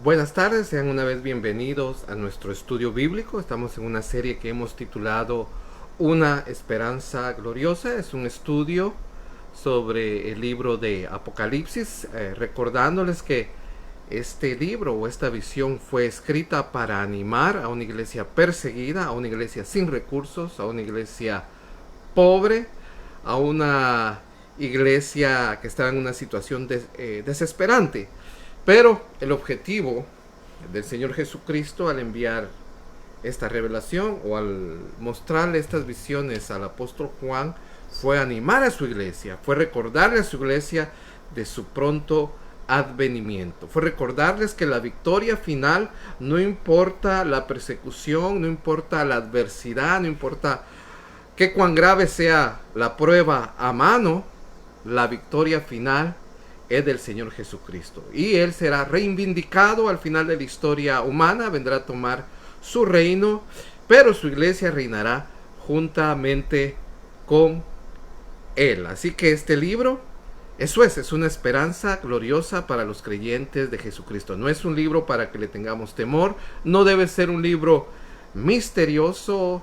Buenas tardes, sean una vez bienvenidos a nuestro estudio bíblico. Estamos en una serie que hemos titulado Una esperanza gloriosa. Es un estudio sobre el libro de Apocalipsis, recordándoles que este libro o esta visión fue escrita para animar a una iglesia perseguida, a una iglesia sin recursos, a una iglesia pobre, a una iglesia que estaba en una situación desesperante. Pero el objetivo del Señor Jesucristo al enviar esta revelación o al mostrarle estas visiones al apóstol Juan fue animar a su iglesia, fue recordarle a su iglesia de su pronto advenimiento, fue recordarles que la victoria final no importa la persecución, no importa la adversidad, no importa que cuán grave sea la prueba a mano, la victoria final es del Señor Jesucristo. Y Él será reivindicado al final de la historia humana, vendrá a tomar su reino, pero su iglesia reinará juntamente con Él. Así que este libro, eso es una esperanza gloriosa para los creyentes de Jesucristo. No es un libro para que le tengamos temor, no debe ser un libro misterioso,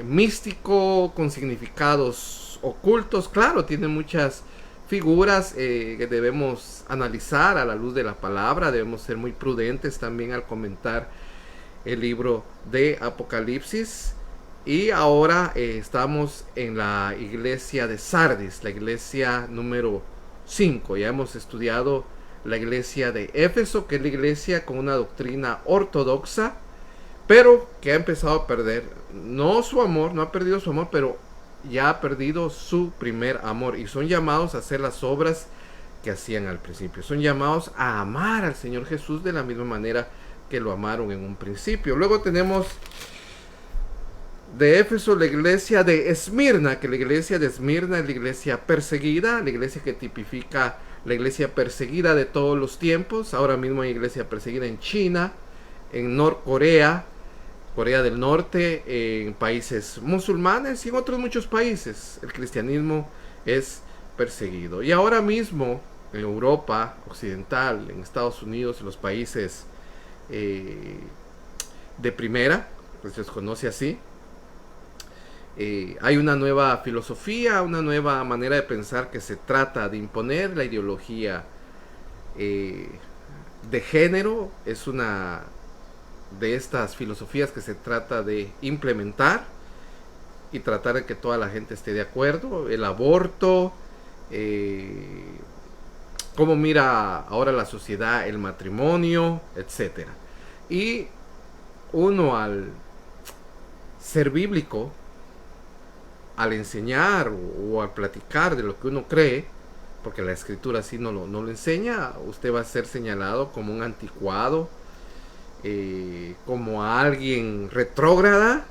místico, con significados ocultos. Claro, tiene muchas figuras que debemos analizar a la luz de la palabra. Debemos ser muy prudentes también al comentar el libro de Apocalipsis. Y ahora estamos en la iglesia de Sardis, la iglesia número 5. Ya hemos estudiado la iglesia de Éfeso, que es la iglesia con una doctrina ortodoxa, pero que ha empezado a perder, no su amor, no ha perdido su amor, pero ya ha perdido su primer amor, y son llamados a hacer las obras que hacían al principio. Son llamados a amar al Señor Jesús de la misma manera que lo amaron en un principio. Luego tenemos de Éfeso la iglesia de Esmirna, que la iglesia de Esmirna es la iglesia perseguida, la iglesia que tipifica la iglesia perseguida de todos los tiempos. Ahora mismo hay iglesia perseguida en China, en Norcorea, Corea del Norte, en países musulmanes y en otros muchos países. El cristianismo es perseguido. Y ahora mismo en Europa occidental, en Estados Unidos, en los países de primera, pues se les conoce así, hay una nueva filosofía, una nueva manera de pensar que se trata de imponer. La ideología de género es una de estas filosofías que se trata de implementar y tratar de que toda la gente esté de acuerdo. El aborto, cómo mira ahora la sociedad el matrimonio, etcétera. Y uno, al ser bíblico, al enseñar o al platicar de lo que uno cree, porque la escritura así no lo enseña, usted va a ser señalado como un anticuado, como a alguien retrógrada,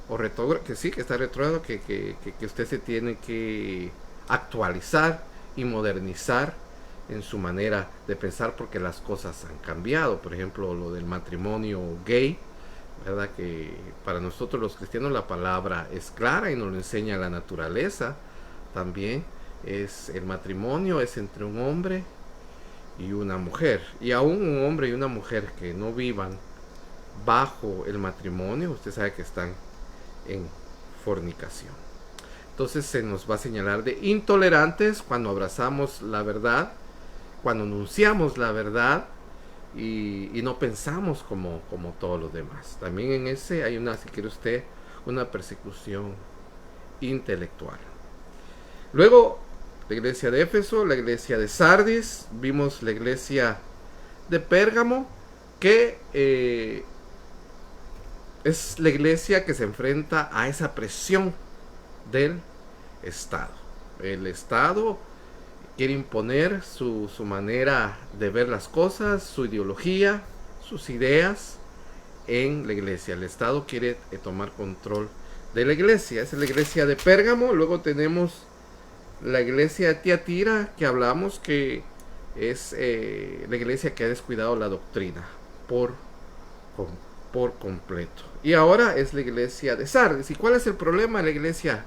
o que sí, que está retrógrado, que usted se tiene que actualizar y modernizar en su manera de pensar, porque las cosas han cambiado. Por ejemplo, lo del matrimonio gay, ¿verdad? Que para nosotros los cristianos la palabra es clara y nos lo enseña la naturaleza también. Es el matrimonio es entre un hombre y una mujer, y aún un hombre y una mujer que no vivan bajo el matrimonio, usted sabe que están en fornicación. Entonces se nos va a señalar de intolerantes cuando abrazamos la verdad, cuando anunciamos la verdad y no pensamos como todos los demás. También en ese hay una, si quiere usted, una persecución intelectual. Luego la iglesia de Éfeso, la iglesia de Sardis, vimos la iglesia de Pérgamo, que es la iglesia que se enfrenta a esa presión del Estado. El Estado quiere imponer su manera de ver las cosas, su ideología, sus ideas en la iglesia. El Estado quiere tomar control de la iglesia. Esa es la iglesia de Pérgamo. Luego tenemos la iglesia de Tiatira, que hablamos que es la iglesia que ha descuidado la doctrina por completo. Y ahora es la iglesia de Sardis. ¿Y cuál es el problema de la iglesia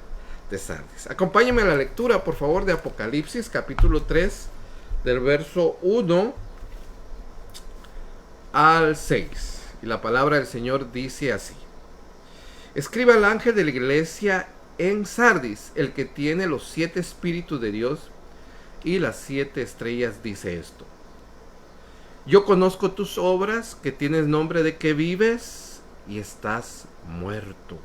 de Sardis? Acompáñenme a la lectura, por favor, de Apocalipsis, capítulo 3, del verso 1 al 6. Y la palabra del Señor dice así: escribe al ángel de la iglesia en Sardis, el que tiene los 7 espíritus de Dios y las 7 estrellas, dice esto: yo conozco tus obras, que tienes nombre de que vives y estás muerto.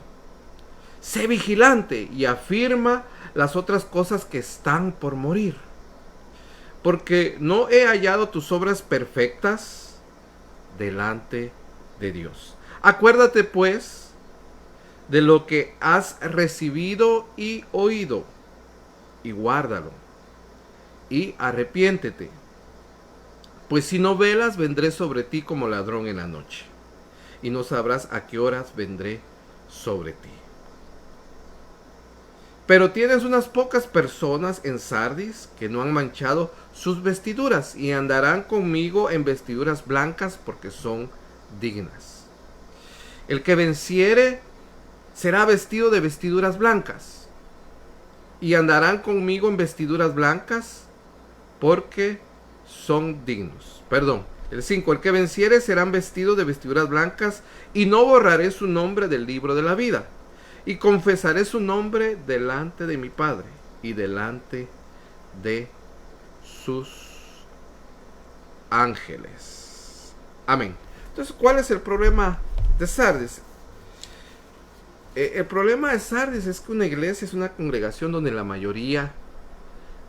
Sé vigilante y afirma las otras cosas que están por morir, porque no he hallado tus obras perfectas delante de Dios. Acuérdate pues de lo que has recibido y oído, y guárdalo, y arrepiéntete. Pues si no velas, vendré sobre ti como ladrón en la noche, y no sabrás a qué horas vendré sobre ti. Pero tienes unas pocas personas en Sardis que no han manchado sus vestiduras, y andarán conmigo en vestiduras blancas, porque son dignas. El que venciere será vestido de vestiduras blancas, y andarán conmigo en vestiduras blancas, porque son dignos. Perdón, el 5. El que venciere serán vestidos de vestiduras blancas, y no borraré su nombre del libro de la vida, y confesaré su nombre delante de mi Padre y delante de sus ángeles. Amén. Entonces, ¿cuál es el problema de Sardis? El problema de Sardis es que una iglesia es una congregación donde la mayoría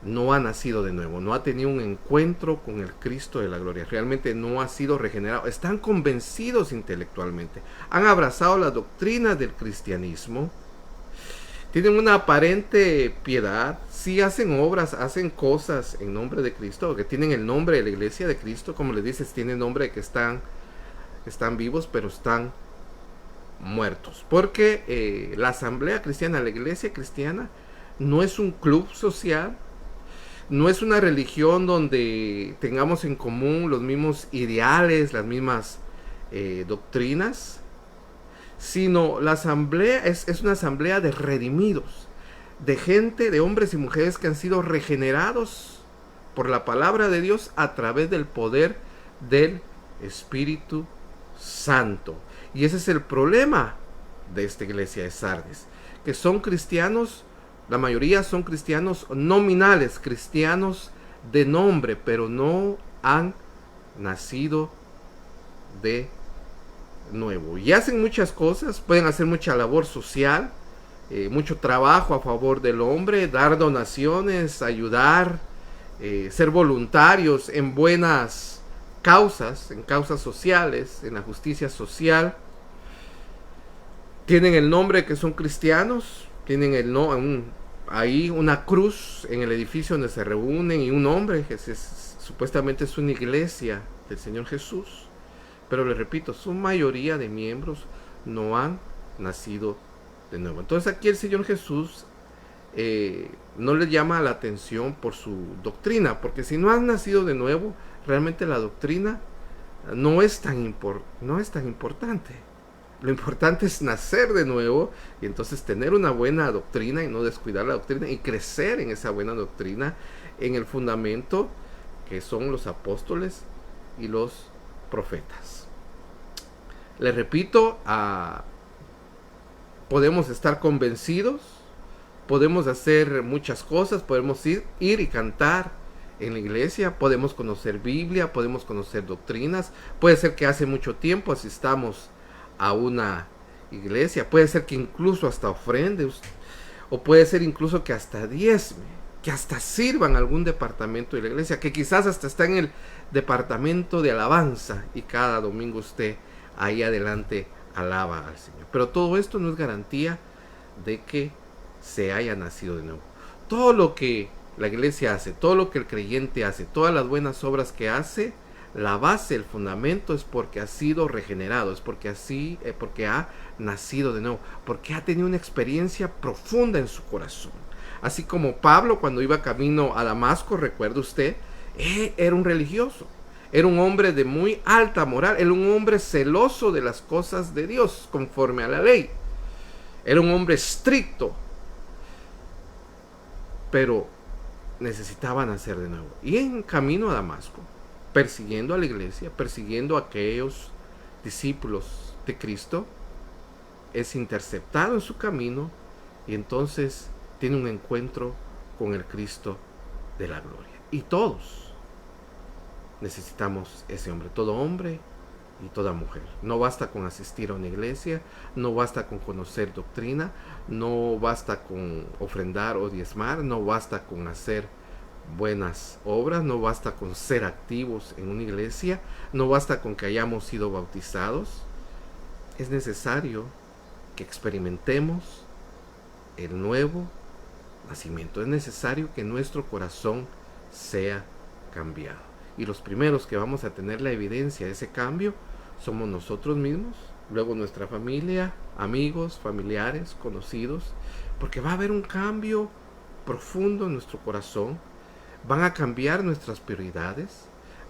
no ha nacido de nuevo, no ha tenido un encuentro con el Cristo de la gloria, realmente no ha sido regenerado. Están convencidos intelectualmente, han abrazado las doctrinas del cristianismo, tienen una aparente piedad, sí hacen obras, hacen cosas en nombre de Cristo, porque tienen el nombre de la iglesia de Cristo, como les dices, tienen nombre de que están vivos, pero están muertos, porque la asamblea cristiana, la iglesia cristiana, no es un club social, no es una religión donde tengamos en común los mismos ideales, las mismas doctrinas, sino la asamblea es una asamblea de redimidos, de gente, de hombres y mujeres que han sido regenerados por la palabra de Dios a través del poder del Espíritu Santo. Y ese es el problema de esta iglesia de Sardis, que son cristianos. La mayoría son cristianos nominales, cristianos de nombre, pero no han nacido de nuevo. Y hacen muchas cosas, pueden hacer mucha labor social, mucho trabajo a favor del hombre, dar donaciones, ayudar, ser voluntarios en buenas causas, en causas sociales, en la justicia social. Tienen el nombre que son cristianos, tienen ahí una cruz en el edificio donde se reúnen y un nombre que supuestamente es una iglesia del Señor Jesús. Pero les repito, su mayoría de miembros no han nacido de nuevo. Entonces aquí el Señor Jesús no les llama la atención por su doctrina, porque si no han nacido de nuevo, realmente la doctrina no es tan importante. Lo importante es nacer de nuevo y entonces tener una buena doctrina y no descuidar la doctrina y crecer en esa buena doctrina, en el fundamento que son los apóstoles y los profetas. Les repito, podemos estar convencidos, podemos hacer muchas cosas, podemos ir y cantar en la iglesia, podemos conocer Biblia, podemos conocer doctrinas, puede ser que hace mucho tiempo asistamos a una iglesia, puede ser que incluso hasta ofrende, o puede ser incluso que hasta diezme, que hasta sirvan algún departamento de la iglesia, que quizás hasta está en el departamento de alabanza y cada domingo usted ahí adelante alaba al Señor. Pero todo esto no es garantía de que se haya nacido de nuevo. Todo lo que la iglesia hace, todo lo que el creyente hace, todas las buenas obras que hace, la base, el fundamento es porque ha sido regenerado, es porque ha nacido de nuevo, porque ha tenido una experiencia profunda en su corazón. Así como Pablo, cuando iba camino a Damasco, recuerda usted, era un religioso, era un hombre de muy alta moral, era un hombre celoso de las cosas de Dios conforme a la ley, era un hombre estricto, pero necesitaba nacer de nuevo. Y en camino a Damasco, persiguiendo a la iglesia, persiguiendo a aquellos discípulos de Cristo, es interceptado en su camino y entonces tiene un encuentro con el Cristo de la gloria. Y todos necesitamos ese hombre, todo hombre y toda mujer. No basta con asistir a una iglesia, no basta con conocer doctrina, no basta con ofrendar o diezmar, no basta con hacer buenas obras, no basta con ser activos en una iglesia, no basta con que hayamos sido bautizados. Es necesario que experimentemos el nuevo nacimiento. Es necesario que nuestro corazón sea cambiado. Y los primeros que vamos a tener la evidencia de ese cambio somos nosotros mismos, luego nuestra familia, amigos, familiares, conocidos, porque va a haber un cambio profundo en nuestro corazón. Van a cambiar nuestras prioridades,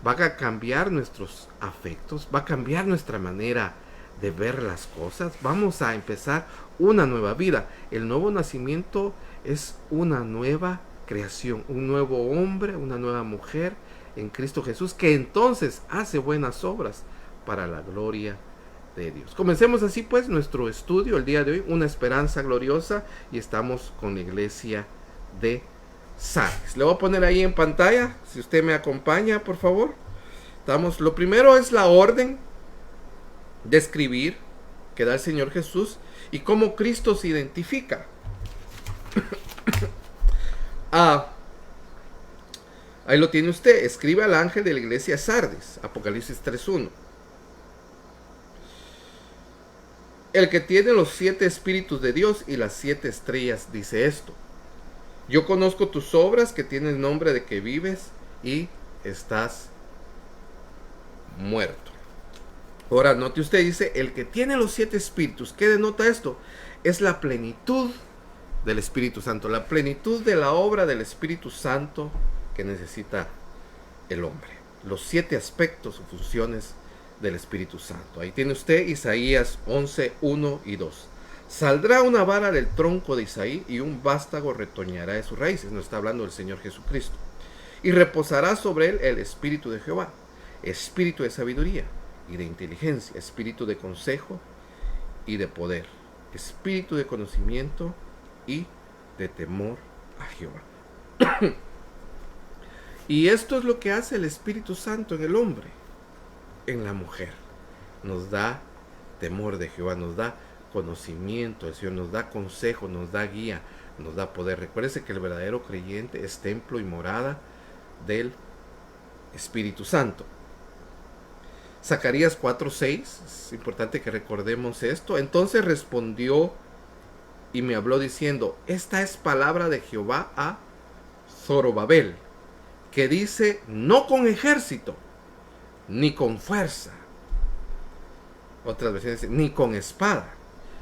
van a cambiar nuestros afectos, va a cambiar nuestra manera de ver las cosas. Vamos a empezar una nueva vida. El nuevo nacimiento es una nueva creación, un nuevo hombre, una nueva mujer en Cristo Jesús, que entonces hace buenas obras para la gloria de Dios. Comencemos así pues nuestro estudio el día de hoy, una esperanza gloriosa, y estamos con la iglesia de Sardes. Le voy a poner ahí en pantalla, si usted me acompaña, por favor. Lo primero es la orden de escribir que da el Señor Jesús y cómo Cristo se identifica. Ahí lo tiene usted. Escribe al ángel de la iglesia de Sardes, Apocalipsis 3:1. El que tiene los 7 espíritus de Dios y las 7 estrellas dice esto: yo conozco tus obras, que tienes nombre de que vives y estás muerto. Ahora note usted, dice, el que tiene los 7 espíritus. ¿Qué denota esto? Es la plenitud del Espíritu Santo, la plenitud de la obra del Espíritu Santo que necesita el hombre. Los 7 aspectos o funciones del Espíritu Santo. Ahí tiene usted Isaías 11:1 y 2. Saldrá una vara del tronco de Isaí y un vástago retoñará de sus raíces. Nos está hablando del Señor Jesucristo. Y reposará sobre él el Espíritu de Jehová, Espíritu de sabiduría y de inteligencia, Espíritu de consejo y de poder, Espíritu de conocimiento y de temor a Jehová. Y esto es lo que hace el Espíritu Santo en el hombre, en la mujer. Nos da temor de Jehová, nos da conocimiento del Señor, nos da consejo, nos da guía, nos da poder. Recuérdese que el verdadero creyente es templo y morada del Espíritu Santo. Zacarías 4:6, es importante que recordemos esto. Entonces respondió y me habló diciendo: esta es palabra de Jehová a Zorobabel, que dice: no con ejército, ni con fuerza. Otras versiones dicen: ni con espada,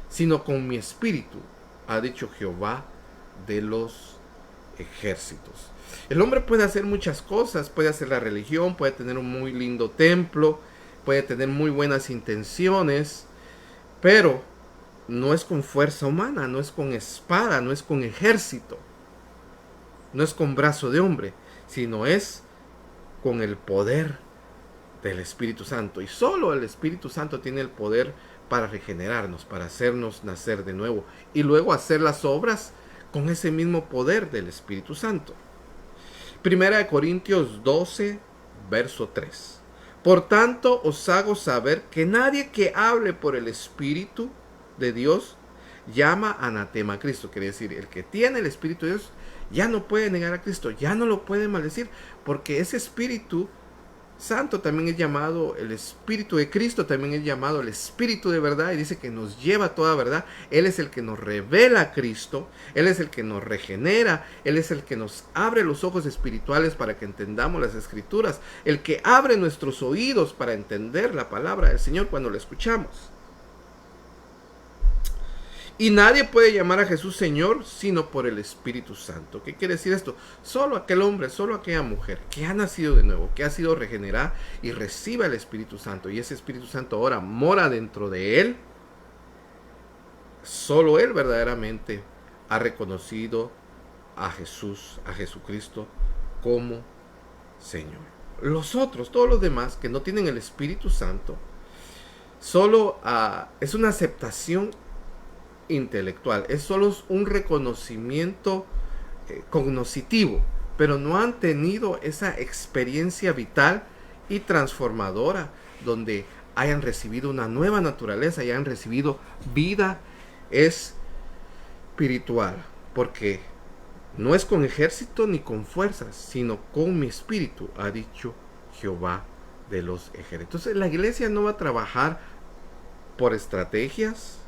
sino con mi espíritu, ha dicho Jehová de los ejércitos. El hombre puede hacer muchas cosas, puede hacer la religión, puede tener un muy lindo templo, puede tener muy buenas intenciones, pero no es con fuerza humana, no es con espada, no es con ejército, no es con brazo de hombre, sino es con el poder del Espíritu Santo. Y solo el Espíritu Santo tiene el poder para regenerarnos, para hacernos nacer de nuevo y luego hacer las obras con ese mismo poder del Espíritu Santo. Primera de Corintios 12, verso 3. Por tanto os hago saber que nadie que hable por el Espíritu de Dios llama anatema a Cristo. Quiere decir, el que tiene el Espíritu de Dios ya no puede negar a Cristo, ya no lo puede maldecir, porque ese Espíritu Santo también es llamado el Espíritu de Cristo, también es llamado el Espíritu de verdad, y dice que nos lleva a toda verdad. Él es el que nos revela a Cristo, Él es el que nos regenera, Él es el que nos abre los ojos espirituales para que entendamos las Escrituras, el que abre nuestros oídos para entender la palabra del Señor cuando la escuchamos. Y nadie puede llamar a Jesús Señor sino por el Espíritu Santo. ¿Qué quiere decir esto? Solo aquel hombre, solo aquella mujer que ha nacido de nuevo, que ha sido regenerada y recibe el Espíritu Santo, y ese Espíritu Santo ahora mora dentro de él, solo él verdaderamente ha reconocido a Jesús, a Jesucristo como Señor. los otros, todos los demás que no tienen el Espíritu Santo, solo es una aceptación intelectual, es solo un reconocimiento cognoscitivo, pero no han tenido esa experiencia vital y transformadora donde hayan recibido una nueva naturaleza, hayan recibido vida espiritual, porque no es con ejército ni con fuerzas, sino con mi espíritu, ha dicho Jehová de los ejércitos. Entonces la iglesia no va a trabajar por estrategias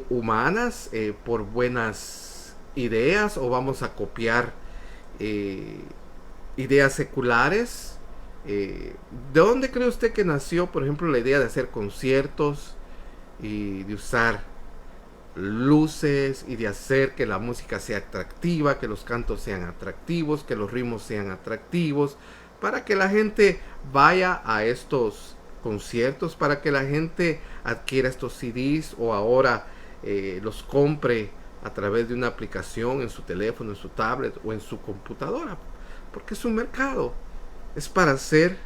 humanas, por buenas ideas, o vamos a copiar ideas seculares. ¿De dónde cree usted que nació, por ejemplo, la idea de hacer conciertos y de usar luces y de hacer que la música sea atractiva, que los cantos sean atractivos, que los ritmos sean atractivos, para que la gente vaya a estos conciertos, para que la gente adquiera estos CDs o ahora los compre a través de una aplicación en su teléfono, en su tablet o en su computadora? Porque es un mercado, es para hacer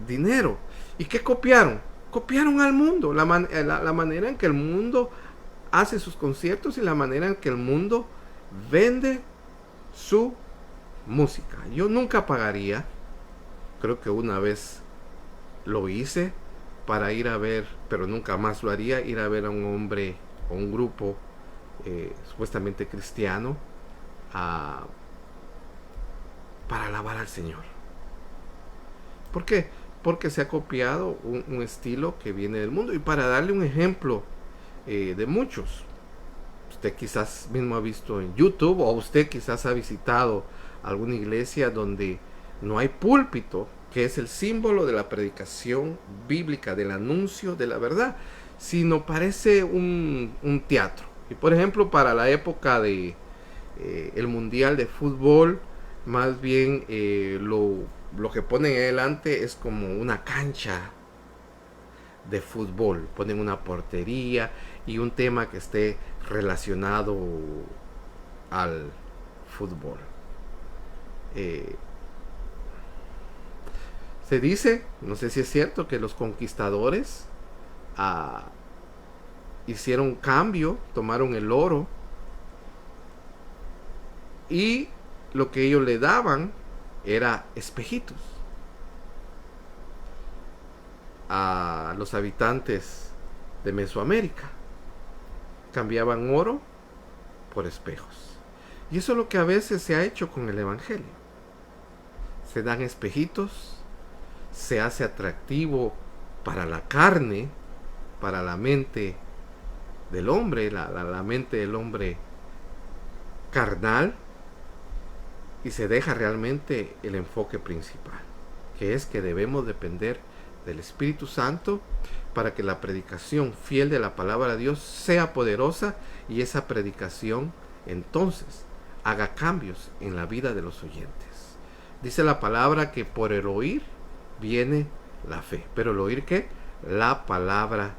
dinero. ¿Y qué copiaron? Copiaron al mundo, la manera en que el mundo hace sus conciertos y la manera en que el mundo vende su música. Yo nunca pagaría, creo que una vez lo hice para ir a ver, pero nunca más lo haría, ir a ver a un hombre o un grupo supuestamente cristiano para alabar al Señor. ¿Por qué? Porque se ha copiado un estilo que viene del mundo. Y para darle un ejemplo de muchos, usted quizás mismo ha visto en YouTube, o usted quizás ha visitado alguna iglesia donde no hay púlpito, que es el símbolo de la predicación bíblica, del anuncio de la verdad, sino parece un teatro. Y por ejemplo, para la época de el mundial de fútbol, más bien lo que ponen adelante es como una cancha de fútbol, ponen una portería y un tema que esté relacionado al fútbol. Se dice, no sé si es cierto, que los conquistadores hicieron un cambio, tomaron el oro y lo que ellos le daban era espejitos a los habitantes de Mesoamérica. Cambiaban oro por espejos. Y eso es lo que a veces se ha hecho con el Evangelio. Se dan espejitos, se hace atractivo para la carne, para la mente del hombre, la mente del hombre carnal, y se deja realmente el enfoque principal, que es que debemos depender del Espíritu Santo para que la predicación fiel de la palabra de Dios sea poderosa, y esa predicación entonces haga cambios en la vida de los oyentes. Dice la palabra que por el oír viene la fe. ¿Pero el oír qué? La palabra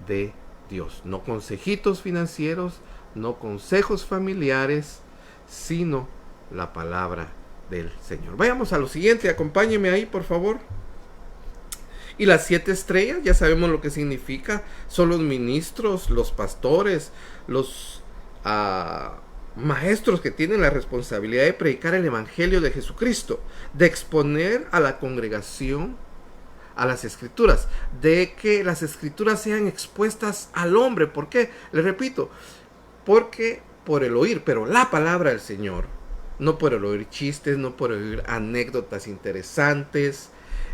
de Dios. No consejitos financieros, no consejos familiares, sino la palabra del Señor. Vayamos a lo siguiente, acompáñeme ahí por favor. Y las 7 estrellas, ya sabemos lo que significa, son los ministros, los pastores, los maestros que tienen la responsabilidad de predicar el Evangelio de Jesucristo, de exponer a la congregación a las Escrituras, de que las Escrituras sean expuestas al hombre. ¿Por qué? Les repito, porque por el oír, pero la palabra del Señor, no por el oír chistes, no por oír anécdotas interesantes,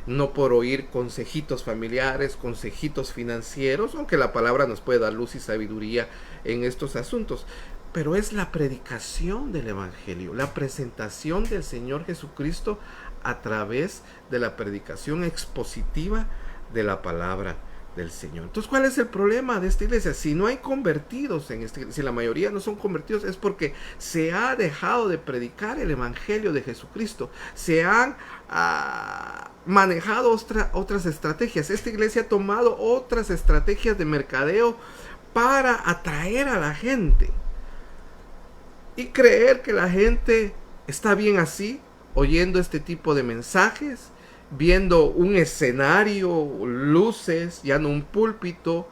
no por oír consejitos familiares, consejitos financieros, aunque la palabra nos puede dar luz y sabiduría en estos asuntos, pero es la predicación del Evangelio, la presentación del Señor Jesucristo a través de la predicación expositiva de la palabra del Señor. Entonces, ¿cuál es el problema de esta iglesia? Si no hay convertidos en esta iglesia, si la mayoría no son convertidos, es porque se ha dejado de predicar el Evangelio de Jesucristo. Se han manejado otras estrategias. Esta iglesia ha tomado otras estrategias de mercadeo para atraer a la gente y creer que la gente ¿Está bien así? Oyendo este tipo de mensajes, viendo un escenario, luces, ya no un púlpito,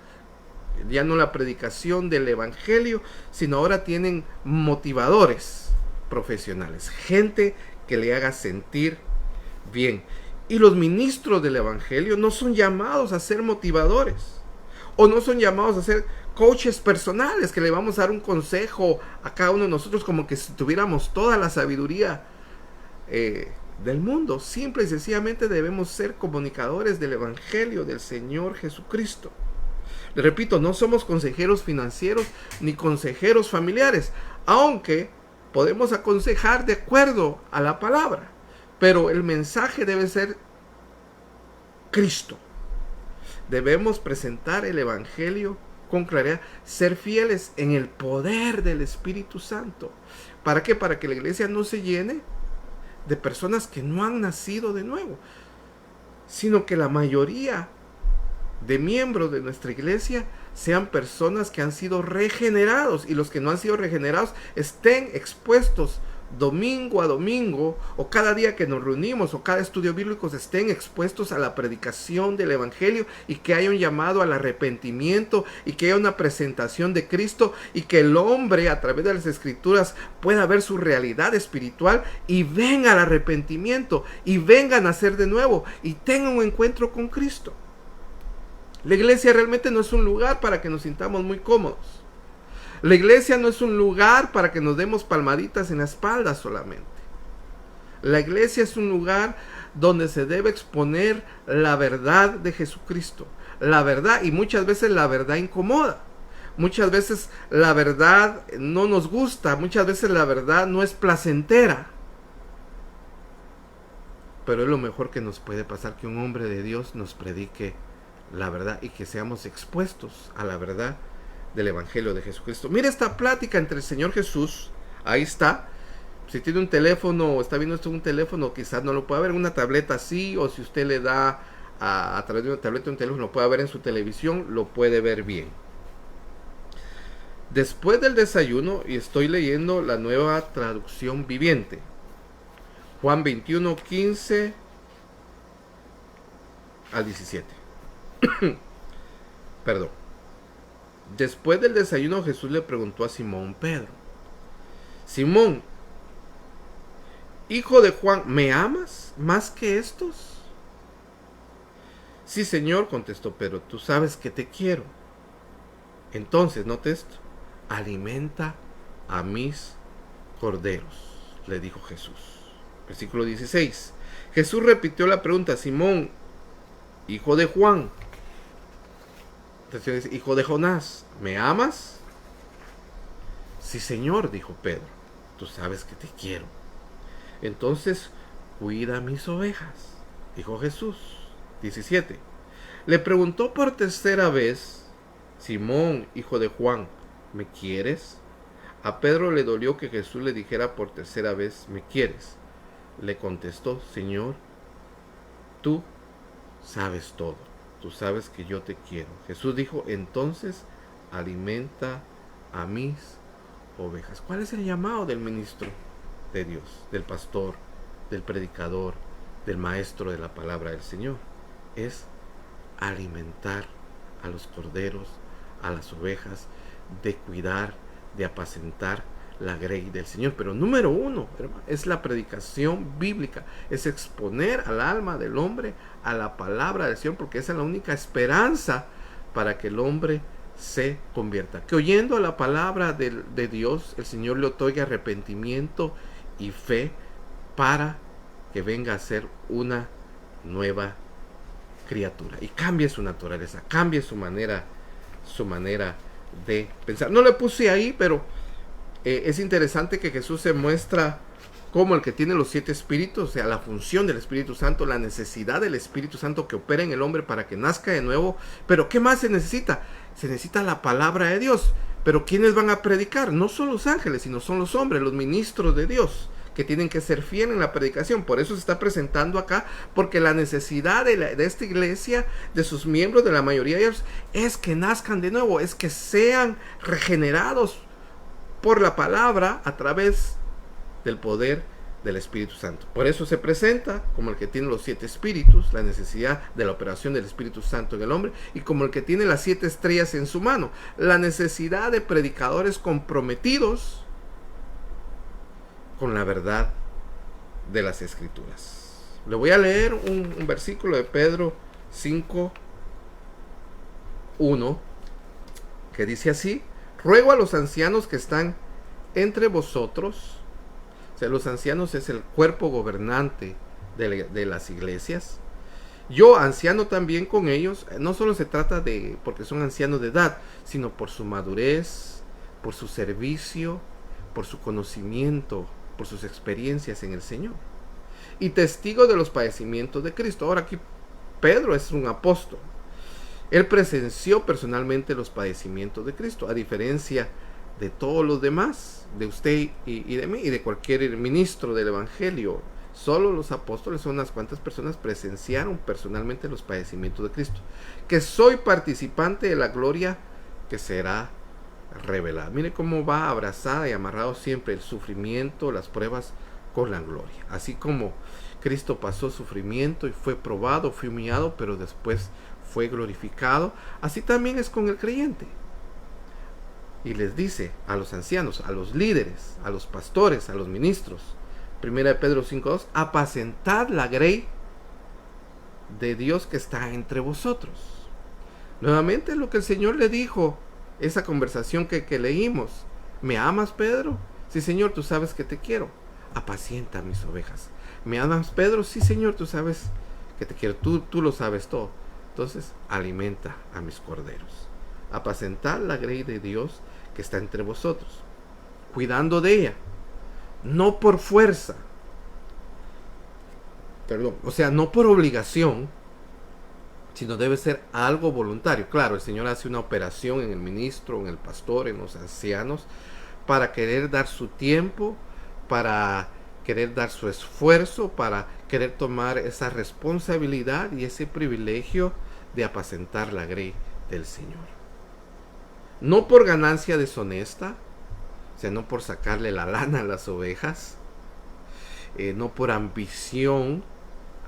ya no la predicación del evangelio, sino ahora tienen motivadores profesionales, gente que le haga sentir bien. Y los ministros del evangelio no son llamados a ser motivadores, o no son llamados a ser coaches personales que le vamos a dar un consejo a cada uno de nosotros como que si tuviéramos toda la sabiduría del mundo. Simple y sencillamente debemos ser comunicadores del evangelio del Señor Jesucristo. Le repito, no somos consejeros financieros ni consejeros familiares, aunque podemos aconsejar de acuerdo a la palabra, pero el mensaje debe ser Cristo. Debemos presentar el evangelio con claridad, ser fieles en el poder del Espíritu Santo. ¿Para qué? Para que la iglesia no se llene de personas que no han nacido de nuevo, sino que la mayoría de miembros de nuestra iglesia sean personas que han sido regenerados, y los que no han sido regenerados estén expuestos domingo a domingo, o cada día que nos reunimos, o cada estudio bíblico, estén expuestos a la predicación del evangelio, y que haya un llamado al arrepentimiento, y que haya una presentación de Cristo, y que el hombre a través de las escrituras pueda ver su realidad espiritual y venga al arrepentimiento, y venga a nacer de nuevo, y tenga un encuentro con Cristo. La iglesia realmente no es un lugar para que nos sintamos muy cómodos. La iglesia no es un lugar para que nos demos palmaditas en la espalda solamente. La iglesia es un lugar donde se debe exponer la verdad de Jesucristo. La verdad, y muchas veces la verdad incomoda. Muchas veces la verdad no nos gusta. Muchas veces la verdad no es placentera. Pero es lo mejor que nos puede pasar, que un hombre de Dios nos predique la verdad y que seamos expuestos a la verdad del evangelio de Jesucristo. Mira esta plática entre el Señor Jesús. Ahí está. Si tiene un teléfono o está viendo esto en un teléfono, quizás no lo pueda ver en una tableta así, o si usted le da a través de una tableta o un teléfono, lo puede ver en su televisión, lo puede ver bien. Después del desayuno, y estoy leyendo la Nueva Traducción Viviente, Juan 21, 15 al 17. Perdón. Después del desayuno, Jesús le preguntó a Simón Pedro: Simón, hijo de Juan, ¿me amas más que estos? Sí, Señor, contestó Pedro, tú sabes que te quiero. Entonces, note esto: alimenta a mis corderos, le dijo Jesús. Versículo 16. Jesús repitió la pregunta: Simón, hijo de Juan, hijo de Jonás, ¿me amas? Sí, Señor, dijo Pedro, tú sabes que te quiero. Entonces, cuida mis ovejas, dijo Jesús. 17. Le preguntó por tercera vez: Simón, hijo de Juan, ¿me quieres? A Pedro le dolió que Jesús le dijera por tercera vez: ¿me quieres? Le contestó: Señor, tú sabes todo. Tú sabes que yo te quiero. Jesús dijo: entonces alimenta a mis ovejas. ¿Cuál es el llamado del ministro de Dios, del pastor, del predicador, del maestro de la palabra del Señor? Es alimentar a los corderos, a las ovejas, de cuidar, de apacentar la grey del Señor. Pero número uno, hermano, es la predicación bíblica, es exponer al alma del hombre a la palabra del Señor, porque esa es la única esperanza para que el hombre se convierta. Que oyendo a la palabra de Dios, el Señor le otorgue arrepentimiento y fe para que venga a ser una nueva criatura y cambie su naturaleza, cambie su manera de pensar. No le puse ahí, pero es interesante que Jesús se muestra como el que tiene los 7 espíritus, o sea, la función del Espíritu Santo, la necesidad del Espíritu Santo que opera en el hombre para que nazca de nuevo. Pero ¿qué más se necesita? Se necesita la palabra de Dios. Pero ¿quiénes van a predicar? No son los ángeles, sino son los hombres, los ministros de Dios, que tienen que ser fieles en la predicación. Por eso se está presentando acá, porque la necesidad de esta iglesia, de sus miembros, de la mayoría de ellos, es que nazcan de nuevo, es que sean regenerados por la palabra a través del poder del Espíritu Santo. Por eso se presenta como el que tiene los 7 espíritus, la necesidad de la operación del Espíritu Santo en el hombre, y como el que tiene las 7 estrellas en su mano, la necesidad de predicadores comprometidos con la verdad de las Escrituras. Le voy a leer un versículo de Pedro 5:1 que dice así: ruego a los ancianos que están entre vosotros. O sea, los ancianos es el cuerpo gobernante de las iglesias. Yo, anciano también con ellos, no solo se trata de porque son ancianos de edad, sino por su madurez, por su servicio, por su conocimiento, por sus experiencias en el Señor. Y testigo de los padecimientos de Cristo. Ahora aquí Pedro es un apóstol. Él presenció personalmente los padecimientos de Cristo, a diferencia de todos los demás, de usted y de mí, y de cualquier ministro del Evangelio. Solo los apóstoles, son unas cuantas personas, presenciaron personalmente los padecimientos de Cristo. Que soy participante de la gloria que será revelada. Mire cómo va abrazada y amarrado siempre el sufrimiento, las pruebas con la gloria. Así como Cristo pasó sufrimiento y fue probado, fue humillado, pero después fue glorificado, así también es con el creyente. Y les dice a los ancianos, a los líderes, a los pastores, a los ministros, 1 Pedro 5:2, apacentad la grey de Dios que está entre vosotros. Nuevamente lo que el Señor le dijo, esa conversación que leímos: ¿me amas, Pedro? Sí, Señor, tú sabes que te quiero. Apacienta mis ovejas. ¿Me amas, Pedro? Sí, Señor, tú sabes que te quiero. Tú lo sabes todo. Entonces, alimenta a mis corderos. Apacentad la grey de Dios que está entre vosotros, cuidando de ella, no por fuerza, o sea, no por obligación, sino debe ser algo voluntario. Claro, el Señor hace una operación en el ministro, en el pastor, en los ancianos, para querer dar su tiempo, para querer dar su esfuerzo, para querer tomar esa responsabilidad y ese privilegio de apacentar la grey del Señor. No por ganancia deshonesta, o sea, no por sacarle la lana a las ovejas, no por ambición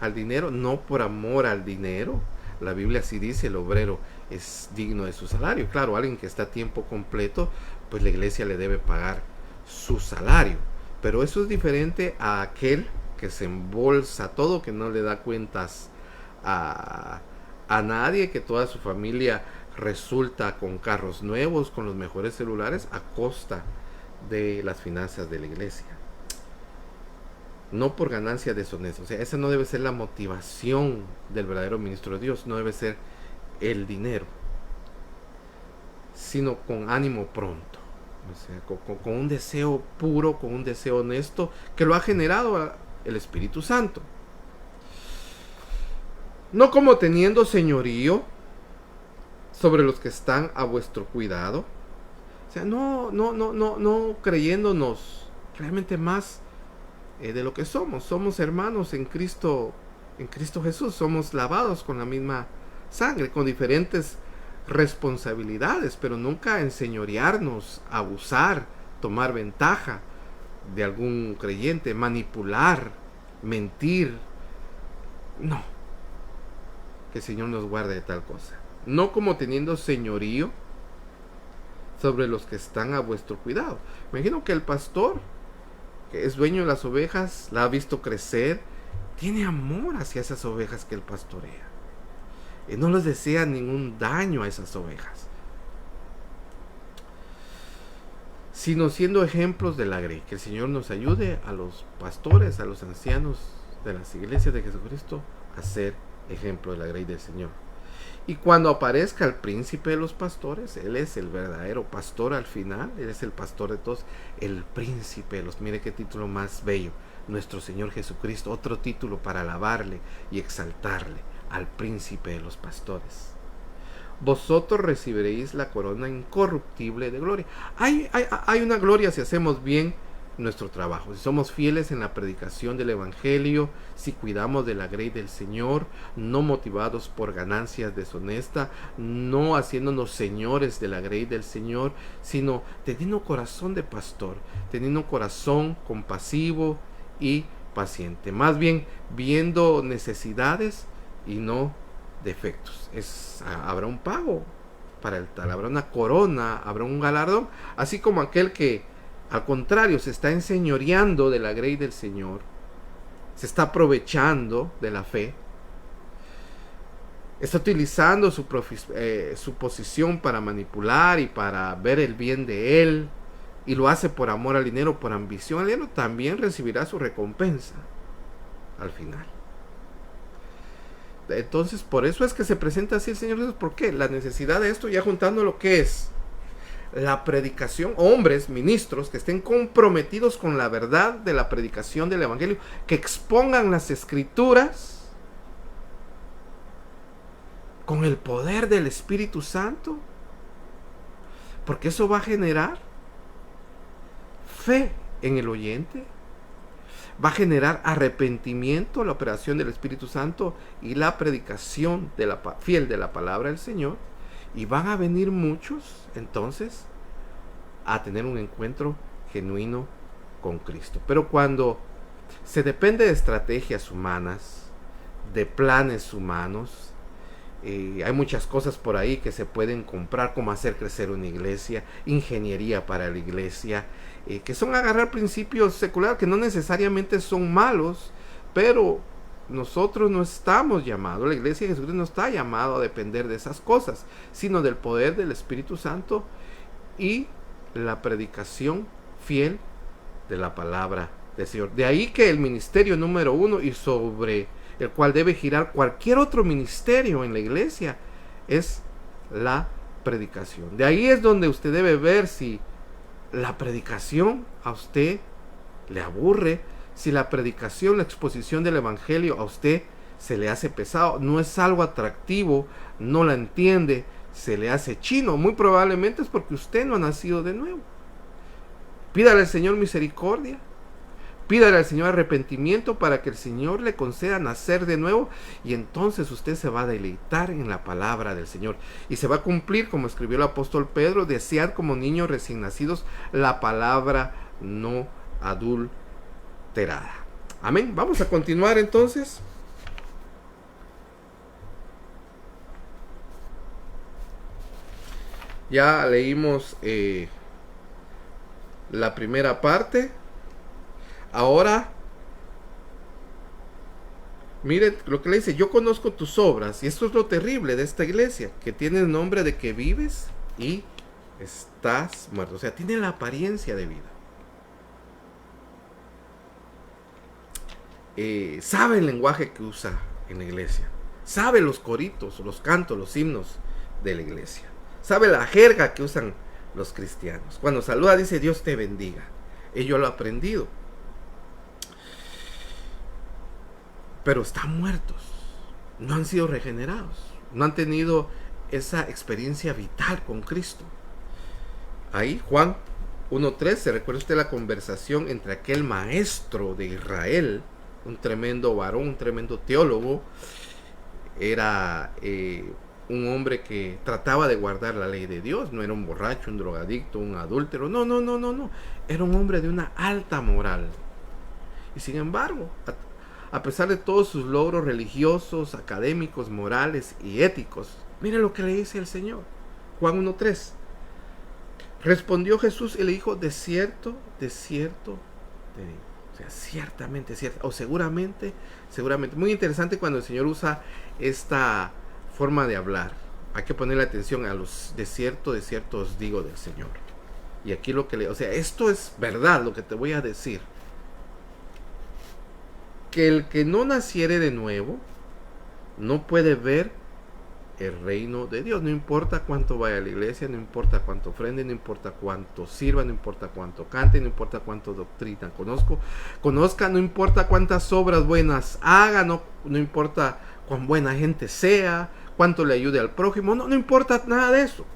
al dinero, no por amor al dinero. La Biblia así dice: el obrero es digno de su salario. Claro, alguien que está a tiempo completo, pues la iglesia le debe pagar su salario. Pero eso es diferente a aquel que se embolsa todo, que no le da cuentas a nadie, que toda su familia resulta con carros nuevos, con los mejores celulares, a costa de las finanzas de la iglesia. No por ganancia deshonesta. O sea, esa no debe ser la motivación del verdadero ministro de Dios. No debe ser el dinero, sino con ánimo pronto. O sea, con un deseo puro, con un deseo honesto, que lo ha generado el Espíritu Santo. No como teniendo señorío sobre los que están a vuestro cuidado. O sea, no creyéndonos realmente más de lo que somos. Somos hermanos en Cristo Jesús. Somos lavados con la misma sangre, con diferentes responsabilidades, pero nunca enseñorearnos, abusar, tomar ventaja de algún creyente, manipular, mentir. No, que el Señor nos guarde de tal cosa. No como teniendo señorío sobre los que están a vuestro cuidado. Me imagino que el pastor, que es dueño de las ovejas, la ha visto crecer, tiene amor hacia esas ovejas que él pastorea. Y no les desea ningún daño a esas ovejas, sino siendo ejemplos de la grey. Que el Señor nos ayude a los pastores, a los ancianos de las iglesias de Jesucristo, a ser ejemplo de la grey del Señor. Y cuando aparezca el príncipe de los pastores, Él es el verdadero pastor al final, Él es el pastor de todos, el príncipe de los... Mire qué título más bello, nuestro Señor Jesucristo, otro título para alabarle y exaltarle, al príncipe de los pastores. Vosotros recibiréis la corona incorruptible de gloria. Hay una gloria si hacemos bien nuestro trabajo, si somos fieles en la predicación del Evangelio, si cuidamos de la grey del Señor, no motivados por ganancias deshonestas, no haciéndonos señores de la grey del Señor, sino teniendo corazón de pastor, teniendo corazón compasivo y paciente. Más bien viendo necesidades y no defectos. Habrá un pago para el tal, habrá una corona, habrá un galardón, así como aquel que al contrario se está enseñoreando de la grey del Señor, se está aprovechando de la fe, está utilizando su posición para manipular y para ver el bien de él, y lo hace por amor al dinero, por ambición al dinero, también recibirá su recompensa al final. Entonces, por eso es que se presenta así el Señor Jesús. ¿Por qué? La necesidad de esto, ya juntando lo que es la predicación, hombres, ministros, que estén comprometidos con la verdad de la predicación del Evangelio, que expongan las Escrituras con el poder del Espíritu Santo, porque eso va a generar fe en el oyente, va a generar arrepentimiento, la operación del Espíritu Santo y la predicación fiel de la palabra del Señor, y van a venir muchos entonces a tener un encuentro genuino con Cristo. Pero cuando se depende de estrategias humanas, de planes humanos, hay muchas cosas por ahí que se pueden comprar, como hacer crecer una iglesia, ingeniería para la iglesia, que son agarrar principios seculares que no necesariamente son malos, pero nosotros no estamos llamados, la iglesia de Jesucristo no está llamado a depender de esas cosas, sino del poder del Espíritu Santo y la predicación fiel de la palabra del Señor. De ahí que el ministerio número 1, y sobre el cual debe girar cualquier otro ministerio en la iglesia, es la predicación. De ahí es donde usted debe ver si la predicación a usted le aburre, si la predicación, la exposición del Evangelio a usted se le hace pesado, no es algo atractivo, no la entiende, se le hace chino. Muy probablemente es porque usted no ha nacido de nuevo. Pídale al Señor misericordia, pídale al Señor arrepentimiento para que el Señor le conceda nacer de nuevo, y entonces usted se va a deleitar en la palabra del Señor y se va a cumplir, como escribió el apóstol Pedro, desear como niños recién nacidos la palabra no adulterada. Amén. Vamos a continuar entonces. Ya leímos la primera parte. Ahora, mire lo que le dice: yo conozco tus obras, y esto es lo terrible de esta iglesia, que tiene el nombre de que vives y estás muerto. O sea, tiene la apariencia de vida. Sabe el lenguaje que usa en la iglesia, sabe los coritos, los cantos, los himnos de la iglesia, sabe la jerga que usan los cristianos. Cuando saluda dice Dios te bendiga. Yo lo he aprendido. Pero están muertos, no han sido regenerados, no han tenido esa experiencia vital con Cristo. Ahí Juan 1:3, se recuerda usted la conversación entre aquel maestro de Israel, un tremendo varón, un tremendo teólogo. Era un hombre que trataba de guardar la ley de Dios, no era un borracho, un drogadicto, un adúltero, no, era un hombre de una alta moral. Y sin embargo, a pesar de todos sus logros religiosos, académicos, morales y éticos, mire lo que le dice el Señor. Juan 1:3. Respondió Jesús y le dijo: de cierto te digo. O sea, ciertamente, o seguramente. Muy interesante cuando el Señor usa esta forma de hablar. Hay que ponerle atención a los de cierto os digo del Señor. Y aquí o sea, esto es verdad lo que te voy a decir. Que el que no naciere de nuevo no puede ver el reino de Dios. No importa cuánto vaya a la iglesia, no importa cuánto ofrende, no importa cuánto sirva, no importa cuánto cante, no importa cuánto doctrina conozca, no importa cuántas obras buenas haga, no importa cuán buena gente sea, cuánto le ayude al prójimo, no importa nada de eso.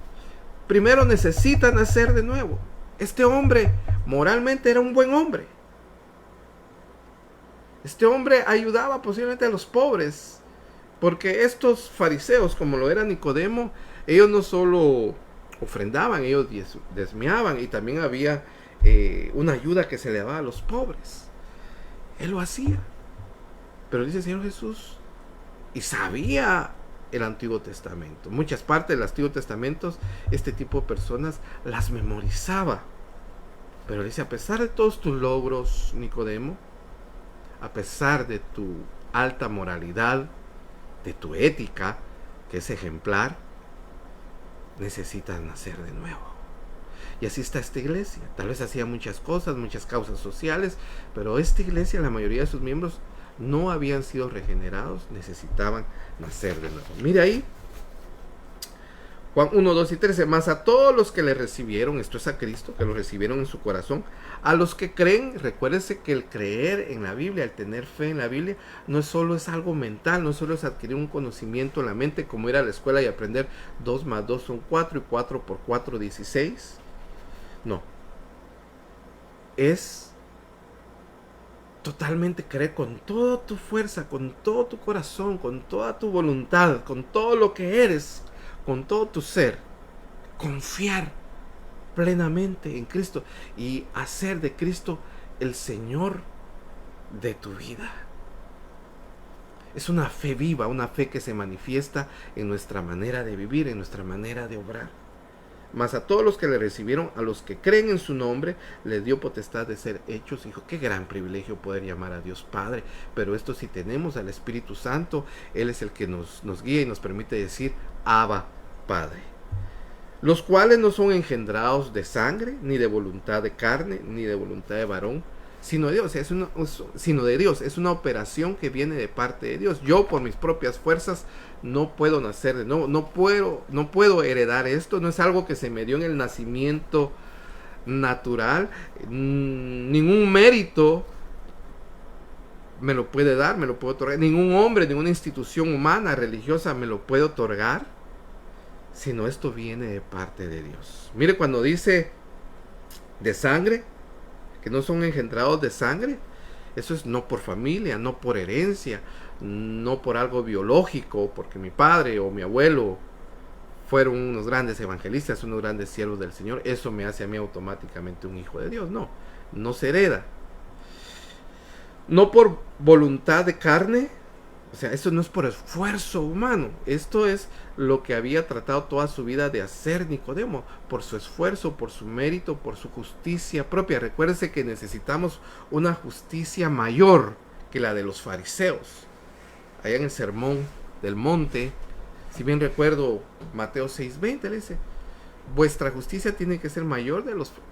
Primero necesita nacer de nuevo. Este hombre moralmente era un buen hombre. Este hombre ayudaba posiblemente a los pobres, porque estos fariseos, como lo era Nicodemo, ellos no solo ofrendaban, ellos desmeaban, y también había una ayuda que se le daba a los pobres. Él lo hacía. Pero dice el Señor Jesús, y sabía el Antiguo Testamento. Muchas partes del Antiguo Testamento, este tipo de personas las memorizaba. Pero dice, a pesar de todos tus logros, Nicodemo, a pesar de tu alta moralidad, de tu ética, que es ejemplar, necesitas nacer de nuevo. Y así está esta iglesia. Tal vez hacía muchas cosas, muchas causas sociales, pero esta iglesia, la mayoría de sus miembros no habían sido regenerados, necesitaban nacer de nuevo. Mira ahí, Juan 1, 2 y 13, más a todos los que le recibieron, esto es a Cristo, que lo recibieron en su corazón, a los que creen, recuérdense que el creer en la Biblia, el tener fe en la Biblia, no solo es algo mental, no solo es adquirir un conocimiento en la mente, como ir a la escuela y aprender 2 más 2 son 4 y 4 por 4, 16. No. Es totalmente creer con toda tu fuerza, con todo tu corazón, con toda tu voluntad, con todo lo que eres, con todo tu ser, confiar plenamente en Cristo y hacer de Cristo el Señor de tu vida. Es una fe viva, una fe que se manifiesta en nuestra manera de vivir, en nuestra manera de obrar. Mas a todos los que le recibieron, a los que creen en su nombre, les dio potestad de ser hechos hijos. Qué gran privilegio poder llamar a Dios Padre. Pero esto, si tenemos al Espíritu Santo, Él es el que nos guía y nos permite decir Abba, Padre. Los cuales no son engendrados de sangre, ni de voluntad de carne, ni de voluntad de varón, sino de Dios. Es una operación que viene de parte de Dios. Yo por mis propias fuerzas no puedo nacer de nuevo, no puedo heredar esto. No es algo que se me dio en el nacimiento natural. Ningún mérito me lo puede dar, me lo puede otorgar. Ningún hombre, ninguna institución humana, religiosa me lo puede otorgar, sino esto viene de parte de Dios. Mire, cuando dice de sangre, que no son engendrados de sangre, eso es no por familia, no por herencia, no por algo biológico, porque mi padre o mi abuelo fueron unos grandes evangelistas, unos grandes siervos del Señor, eso me hace a mí automáticamente un hijo de Dios. No se hereda. No por voluntad de carne, o sea, esto no es por esfuerzo humano. Esto es lo que había tratado toda su vida de hacer Nicodemo, por su esfuerzo, por su mérito, por su justicia propia. Recuérdense que necesitamos una justicia mayor que la de los fariseos. Allá en el Sermón del Monte, si bien recuerdo, Mateo 6:20 le dice, vuestra justicia tiene que ser mayor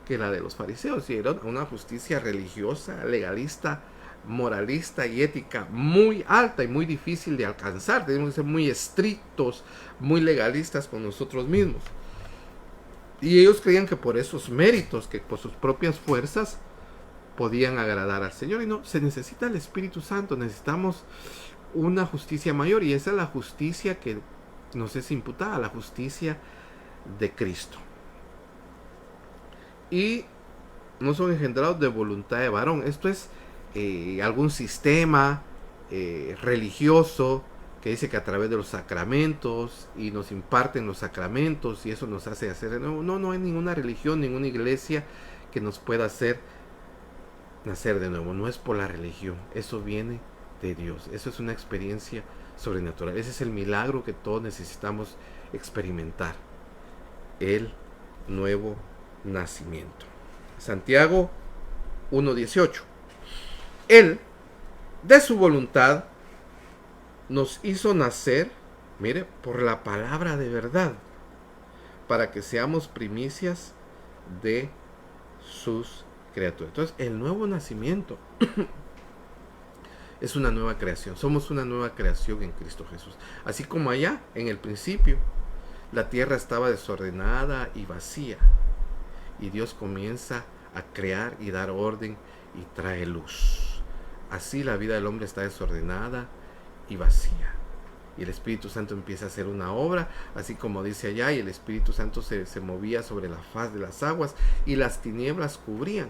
que la de los fariseos. Y era una justicia religiosa, legalista, moralista y ética muy alta y muy difícil de alcanzar. Tenemos que ser muy estrictos, muy legalistas con nosotros mismos. Y ellos creían que por esos méritos, que por sus propias fuerzas podían agradar al Señor. Y no, se necesita el Espíritu Santo. Necesitamos una justicia mayor, y esa es la justicia que nos es imputada, la justicia de Cristo. Y no son engendrados de voluntad de varón. Esto es algún sistema religioso que dice que a través de los sacramentos, y nos imparten los sacramentos y eso nos hace hacer de nuevo. No hay ninguna religión, ninguna iglesia que nos pueda hacer nacer de nuevo. No es por la religión, eso viene de Dios. Eso es una experiencia sobrenatural. Ese es el milagro que todos necesitamos experimentar, el nuevo nacimiento. Santiago 1:18. Él, de su voluntad, nos hizo nacer, mire, por la palabra de verdad, para que seamos primicias de sus criaturas. Entonces, el nuevo nacimiento es una nueva creación. Somos una nueva creación en Cristo Jesús. Así como allá, en el principio, la tierra estaba desordenada y vacía, y Dios comienza a crear y dar orden y trae luz. Así la vida del hombre está desordenada y vacía, y el Espíritu Santo empieza a hacer una obra, así como dice allá, y el Espíritu Santo se movía sobre la faz de las aguas, y las tinieblas cubrían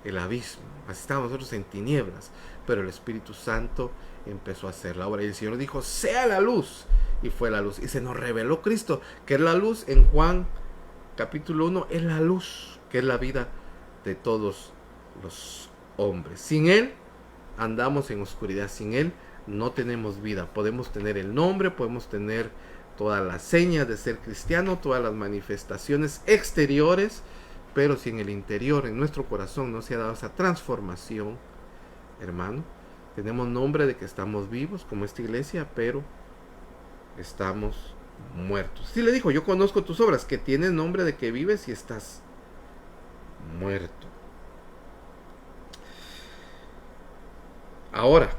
el abismo. Así estábamos nosotros en tinieblas, pero el Espíritu Santo empezó a hacer la obra, y el Señor dijo, sea la luz, y fue la luz, y se nos reveló Cristo, que es la luz. En Juan capítulo 1, es la luz, que es la vida de todos los hombres. Sin Él andamos en oscuridad. Sin Él no tenemos vida. Podemos tener el nombre, podemos tener todas las señas de ser cristiano, todas las manifestaciones exteriores, pero si en el interior, en nuestro corazón, no se ha dado esa transformación, hermano, tenemos nombre de que estamos vivos, como esta iglesia, pero estamos muertos. Sí le dijo, yo conozco tus obras, que tienes nombre de que vives y estás muerto. Ahora,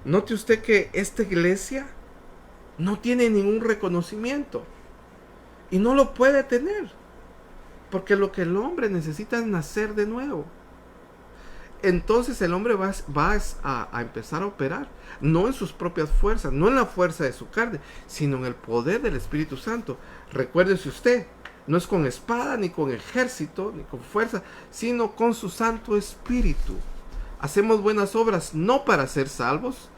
note usted que esta iglesia no tiene ningún reconocimiento y no lo puede tener, porque lo que el hombre necesita es nacer de nuevo. Entonces el hombre va a empezar a operar, no en sus propias fuerzas, no en la fuerza de su carne, sino en el poder del Espíritu Santo. Recuérdese usted, no es con espada, ni con ejército, ni con fuerza, sino con su Santo Espíritu. Hacemos buenas obras no para ser salvos,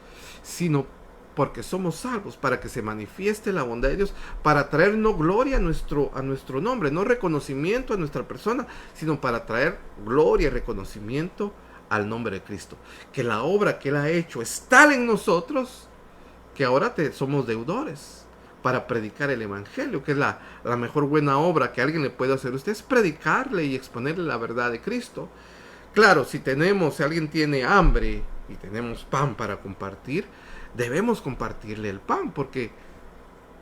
sino porque somos salvos, para que se manifieste la bondad de Dios, para traer no gloria a nuestro nombre, no reconocimiento a nuestra persona, sino para traer gloria y reconocimiento al nombre de Cristo. Que la obra que Él ha hecho es tal en nosotros que ahora somos deudores para predicar el Evangelio, que es la mejor buena obra que alguien le puede hacer a usted, es predicarle y exponerle la verdad de Cristo. Claro, si alguien tiene hambre y tenemos pan para compartir, debemos compartirle el pan, porque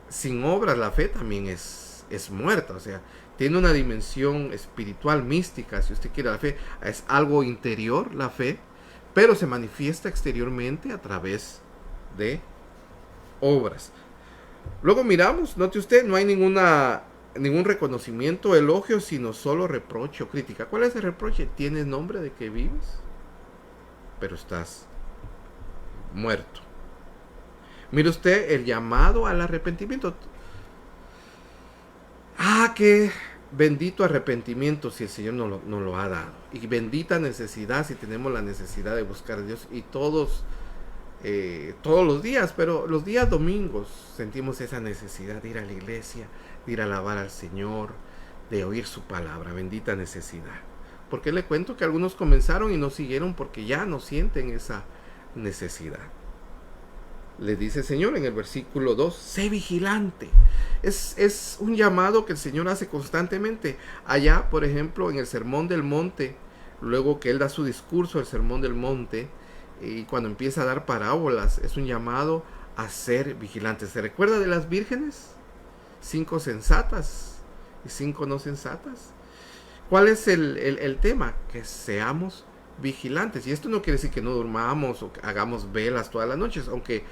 sin obras la fe también es muerta. O sea, tiene una dimensión espiritual, mística, si usted quiere. La fe es algo interior, la fe, pero se manifiesta exteriormente a través de obras. Luego miramos, note usted, no hay ningún reconocimiento, elogio, sino solo reproche o crítica. ¿Cuál es el reproche? Tienes nombre de que vives, pero estás muerto. Mire usted el llamado al arrepentimiento. Qué bendito arrepentimiento si el Señor nos lo ha dado. Y bendita necesidad si tenemos la necesidad de buscar a Dios. Y todos los días, pero los días domingos sentimos esa necesidad de ir a la iglesia, de ir a alabar al Señor, de oír su palabra. Bendita necesidad. Porque le cuento que algunos comenzaron y no siguieron porque ya no sienten esa necesidad. Le dice el Señor en el versículo 2, sé vigilante. Es un llamado que el Señor hace constantemente. Allá, por ejemplo, en el Sermón del Monte, luego que Él da su discurso, el Sermón del Monte, y cuando empieza a dar parábolas, es un llamado a ser vigilantes. ¿Se recuerda de las vírgenes? 5 sensatas y 5 no sensatas. ¿Cuál es el tema? Que seamos vigilantes. Y esto no quiere decir que no durmamos o que hagamos velas todas las noches, aunque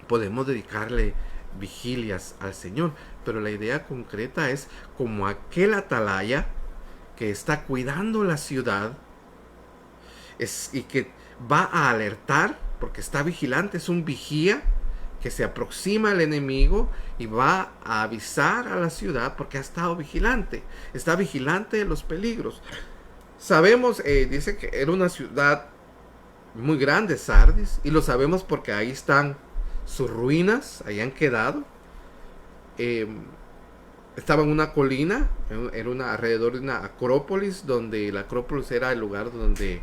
podemos dedicarle vigilias al Señor, pero la idea concreta es como aquel atalaya que está cuidando la ciudad y que va a alertar porque está vigilante, es un vigía que se aproxima al enemigo y va a avisar a la ciudad porque ha estado vigilante, está vigilante de los peligros. Sabemos, dice que era una ciudad muy grande, Sardis, y lo sabemos porque ahí están sus ruinas, ahí han quedado. Estaba en una colina, era alrededor de una acrópolis, donde la acrópolis era el lugar donde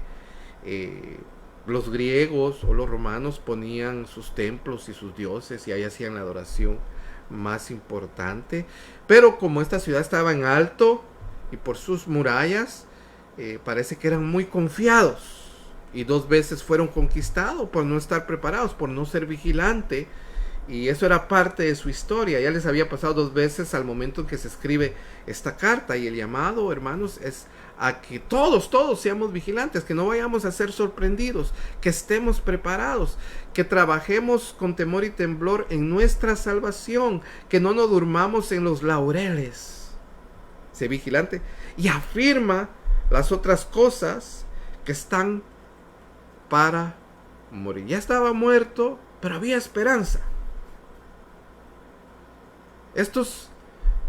los griegos o los romanos ponían sus templos y sus dioses, y ahí hacían la adoración más importante. Pero como esta ciudad estaba en alto y por sus murallas, parece que eran muy confiados, y 2 veces fueron conquistados por no estar preparados, por no ser vigilante, y eso era parte de su historia. Ya les había pasado 2 veces al momento en que se escribe esta carta, y el llamado, hermanos, es a que todos seamos vigilantes, que no vayamos a ser sorprendidos, que estemos preparados, que trabajemos con temor y temblor en nuestra salvación, que no nos durmamos en los laureles. Sé vigilante y afirma las otras cosas que están para morir. Ya estaba muerto, pero había esperanza.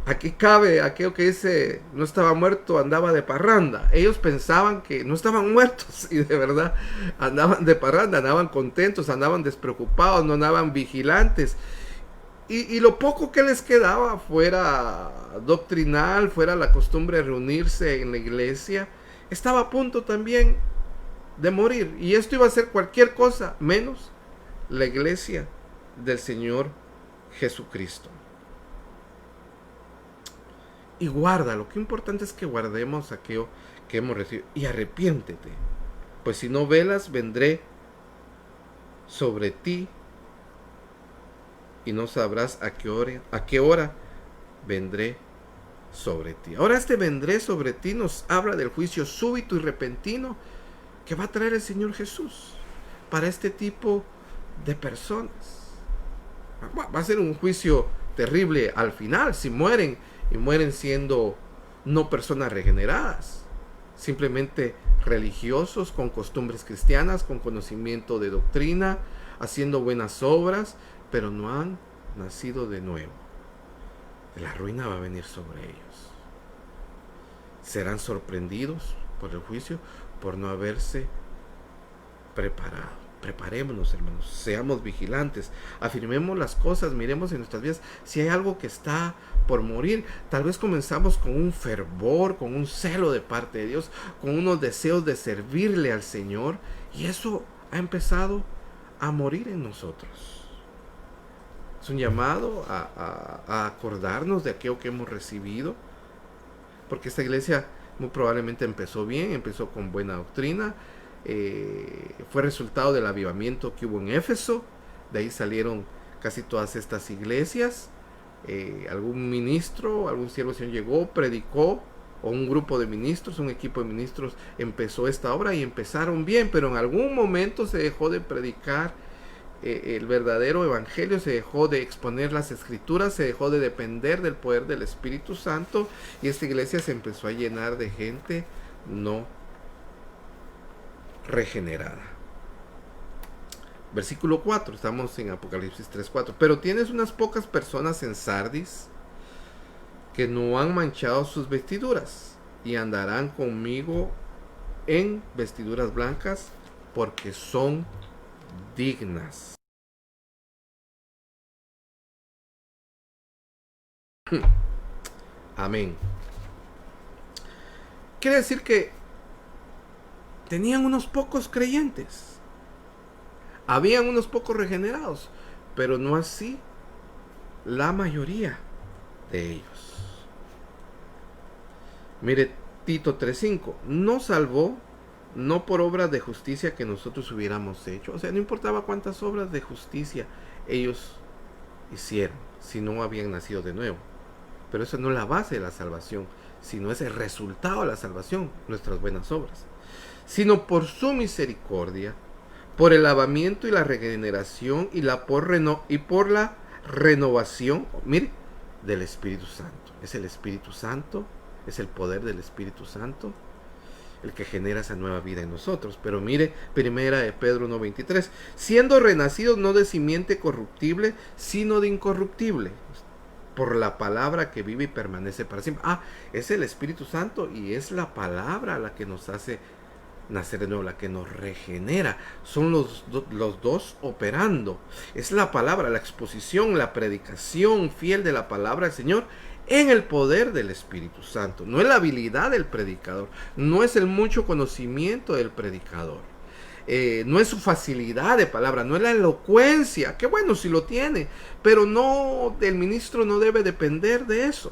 Aquí cabe aquello que dice, no estaba muerto, andaba de parranda. Ellos pensaban que no estaban muertos y de verdad andaban de parranda, andaban contentos, andaban despreocupados, no andaban vigilantes. Y lo poco que les quedaba, fuera doctrinal, fuera la costumbre de reunirse en la iglesia, estaba a punto también de morir. Y esto iba a ser cualquier cosa menos la iglesia del Señor Jesucristo. Y guarda, lo que importante es que guardemos aquello que hemos recibido. Y arrepiéntete, pues si no velas, vendré sobre ti y no sabrás a qué hora vendré sobre ti. Ahora este vendré sobre ti nos habla del juicio súbito y repentino que va a traer el Señor Jesús para este tipo de personas. Va a ser un juicio terrible al final, si mueren, y mueren siendo no personas regeneradas, simplemente religiosos con costumbres cristianas, con conocimiento de doctrina, haciendo buenas obras, pero no han nacido de nuevo. La ruina va a venir sobre ellos. Serán sorprendidos por el juicio por no haberse preparado. Preparémonos, hermanos, seamos vigilantes, afirmemos las cosas, miremos en nuestras vidas si hay algo que está por morir. Tal vez comenzamos con un fervor, con un celo de parte de Dios, con unos deseos de servirle al Señor, y eso ha empezado a morir en nosotros. Es un llamado a acordarnos de aquello que hemos recibido, porque esta iglesia muy probablemente empezó bien, empezó con buena doctrina. Fue resultado del avivamiento que hubo en Éfeso. De ahí salieron casi todas estas iglesias. Algún ministro, algún siervo del Señor llegó, predicó, o un grupo de ministros, un equipo de ministros empezó esta obra y empezaron bien, pero en algún momento se dejó de predicar el verdadero evangelio, se dejó de exponer las escrituras, se dejó de depender del poder del Espíritu Santo, y esta iglesia se empezó a llenar de gente no regenerada. Versículo 4, estamos en Apocalipsis 3:4. Pero tienes unas pocas personas en Sardis que no han manchado sus vestiduras y andarán conmigo en vestiduras blancas porque son dignas. Amén. Quiere decir que tenían unos pocos creyentes, habían unos pocos regenerados, pero no así la mayoría de ellos. Mire, Tito 3:5, nos salvó no por obras de justicia que nosotros hubiéramos hecho. O sea, no importaba cuántas obras de justicia ellos hicieron, si no habían nacido de nuevo. Pero eso no es la base de la salvación, sino es el resultado de la salvación, nuestras buenas obras. Sino por su misericordia, por el lavamiento y la regeneración y por la renovación, mire, del Espíritu Santo. Es el Espíritu Santo, es el poder del Espíritu Santo el que genera esa nueva vida en nosotros. Pero mire, primera de Pedro 1:23, siendo renacidos no de simiente corruptible, sino de incorruptible, por la palabra que vive y permanece para siempre. Es el Espíritu Santo y es la palabra la que nos hace nacer de nuevo, la que nos regenera. Son los dos operando. Es la palabra, la exposición, la predicación fiel de la palabra del Señor en el poder del Espíritu Santo. No es la habilidad del predicador, no es el mucho conocimiento del predicador, no es su facilidad de palabra, no es la elocuencia, que bueno si lo tiene, pero no, el ministro no debe depender de eso.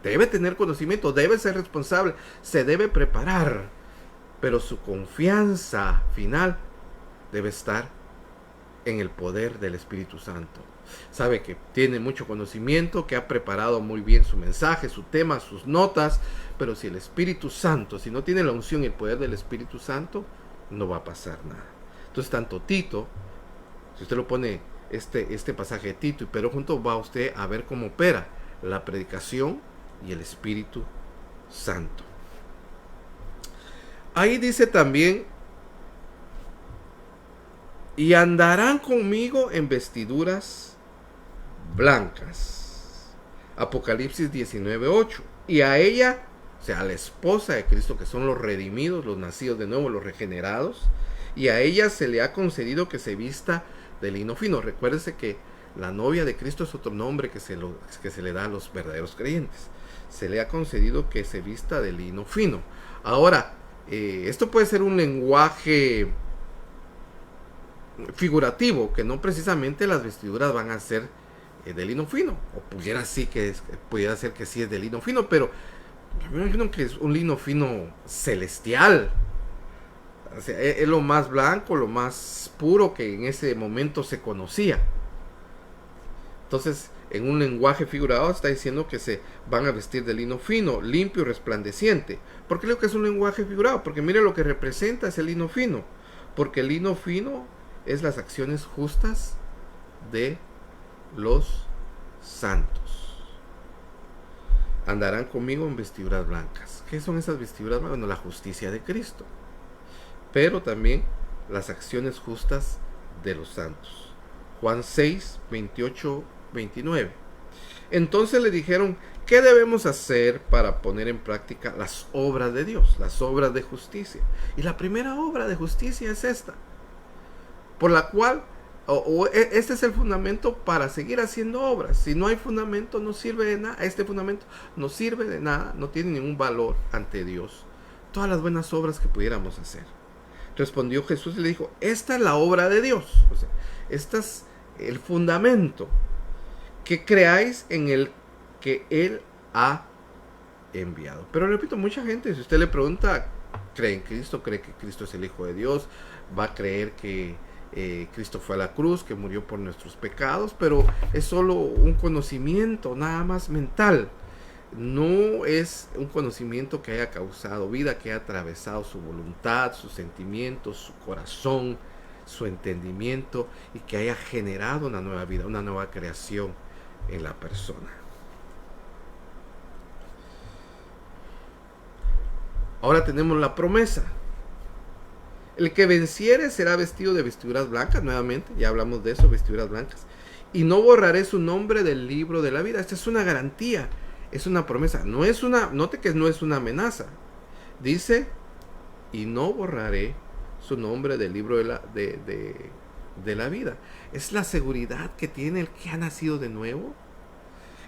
Debe tener conocimiento, debe ser responsable, se debe preparar, pero su confianza final debe estar en el poder del Espíritu Santo. Sabe que tiene mucho conocimiento, que ha preparado muy bien su mensaje, su tema, sus notas, pero si el Espíritu Santo, si no tiene la unción y el poder del Espíritu Santo, no va a pasar nada. Entonces tanto Tito, si usted lo pone este pasaje de Tito y Pedro junto, va usted a ver cómo opera la predicación y el Espíritu Santo. Ahí dice también, y andarán conmigo en vestiduras blancas. Apocalipsis 19:8. Y a ella, o sea, a la esposa de Cristo, que son los redimidos, los nacidos de nuevo, los regenerados, y a ella se le ha concedido que se vista de lino fino. Recuérdese que la novia de Cristo es otro nombre que se le da a los verdaderos creyentes. Se le ha concedido que se vista de lino fino. Ahora, Esto puede ser un lenguaje figurativo, que no precisamente las vestiduras van a ser de lino fino, o pudiera ser que sí es de lino fino, pero yo me imagino que es un lino fino celestial. O sea, es lo más blanco, lo más puro que en ese momento se conocía. Entonces, en un lenguaje figurado está diciendo que se van a vestir de lino fino, limpio y resplandeciente. ¿Por qué digo que es un lenguaje figurado? Porque mire lo que representa ese lino fino. Porque el lino fino es las acciones justas de los santos. Andarán conmigo en vestiduras blancas. ¿Qué son esas vestiduras blancas? Bueno, la justicia de Cristo. Pero también las acciones justas de los santos. Juan 6, 28, 29. Entonces le dijeron, ¿qué debemos hacer para poner en práctica las obras de Dios, las obras de justicia? Y la primera obra de justicia es esta, por la cual, este es el fundamento para seguir haciendo obras. Si no hay fundamento, no sirve de nada. Este fundamento no sirve de nada, no tiene ningún valor ante Dios. Todas las buenas obras que pudiéramos hacer. Respondió Jesús y le dijo, esta es la obra de Dios. O sea, este es el fundamento, que creáis en el que Él ha enviado. Pero repito, mucha gente, si usted le pregunta, cree en Cristo, cree que Cristo es el Hijo de Dios, va a creer que Cristo fue a la cruz, que murió por nuestros pecados, pero es solo un conocimiento nada más mental. No es un conocimiento que haya causado vida, que haya atravesado su voluntad, sus sentimientos, su corazón, su entendimiento, y que haya generado una nueva vida, una nueva creación en la persona. Ahora tenemos la promesa. El que venciere será vestido de vestiduras blancas, nuevamente, ya hablamos de eso, vestiduras blancas, y no borraré su nombre del libro de la vida. Esta es una garantía, es una promesa, note que no es una amenaza. Dice, y no borraré su nombre del libro de la vida. Es la seguridad que tiene el que ha nacido de nuevo.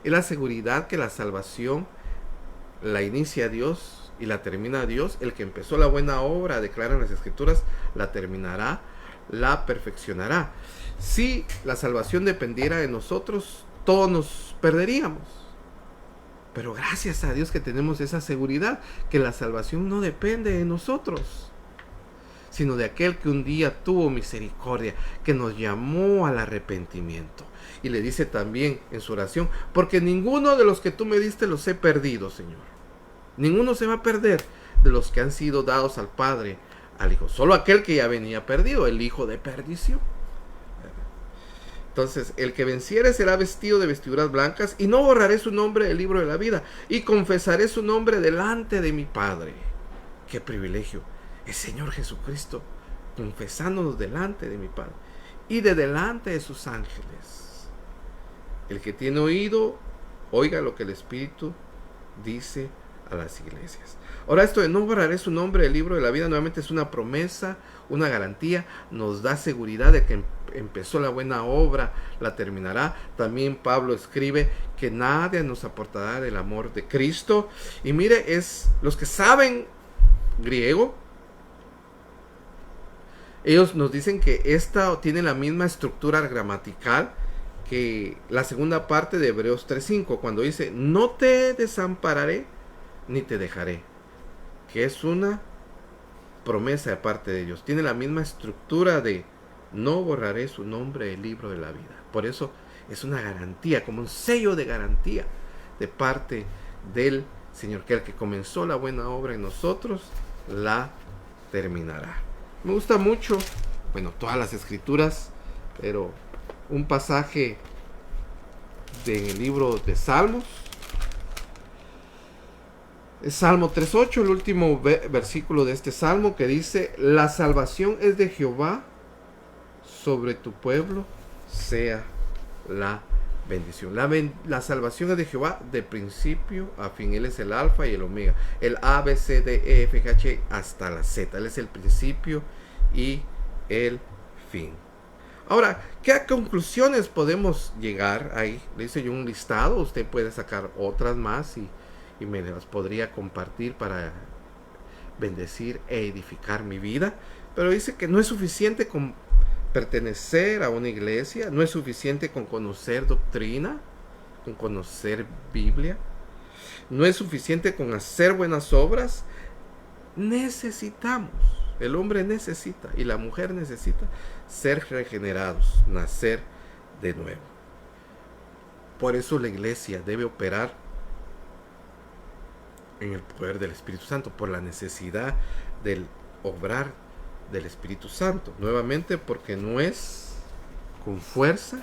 Es la seguridad que la salvación la inicia Dios y la termina Dios. El que empezó la buena obra, declaran las Escrituras, la terminará, la perfeccionará. Si la salvación dependiera de nosotros, todos nos perderíamos. Pero gracias a Dios que tenemos esa seguridad, que la salvación no depende de nosotros, sino de aquel que un día tuvo misericordia, que nos llamó al arrepentimiento. Y le dice también en su oración, porque ninguno de los que tú me diste los he perdido, Señor. Ninguno se va a perder de los que han sido dados al Padre, al Hijo. Solo aquel que ya venía perdido, el hijo de perdición. Entonces, el que venciere será vestido de vestiduras blancas, y no borraré su nombre del libro de la vida, y confesaré su nombre delante de mi Padre. ¡Qué privilegio! El Señor Jesucristo confesándonos delante de mi Padre y de delante de sus ángeles. El que tiene oído, oiga lo que el Espíritu dice a las iglesias. Ahora, esto de no borraré su nombre del libro de la vida, nuevamente es una promesa, una garantía, nos da seguridad de que empezó la buena obra, la terminará. También Pablo escribe que nadie nos apartará del amor de Cristo. Y mire, es los que saben griego, ellos nos dicen que esta tiene la misma estructura gramatical que la segunda parte de Hebreos 3:5, cuando dice, no te desampararé ni te dejaré, que es una promesa de parte de Dios. Tiene la misma estructura de no borraré su nombre del libro de la vida. Por eso es una garantía, como un sello de garantía de parte del Señor, que el que comenzó la buena obra en nosotros la terminará. Me gusta mucho, bueno, todas las escrituras, pero un pasaje del libro de Salmos. Es Salmo 3:8, el último versículo de este salmo, que dice, la salvación es de Jehová, sobre tu pueblo sea la bendición. La salvación es de Jehová de principio a fin. Él es el alfa y el omega, el A, B, C, D, E, F, G, H hasta la Z. Él es el principio y el fin. Ahora, ¿qué conclusiones podemos llegar ahí? Le hice yo un listado, usted puede sacar otras más y me las podría compartir para bendecir e edificar mi vida. Pero dice que no es suficiente con pertenecer a una iglesia, no es suficiente con conocer doctrina, con conocer Biblia, no es suficiente con hacer buenas obras. Necesitamos, el hombre necesita y la mujer necesita ser regenerados, nacer de nuevo. Por eso la iglesia debe operar en el poder del Espíritu Santo, por la necesidad del obrar del Espíritu Santo. Nuevamente, porque no es con fuerza,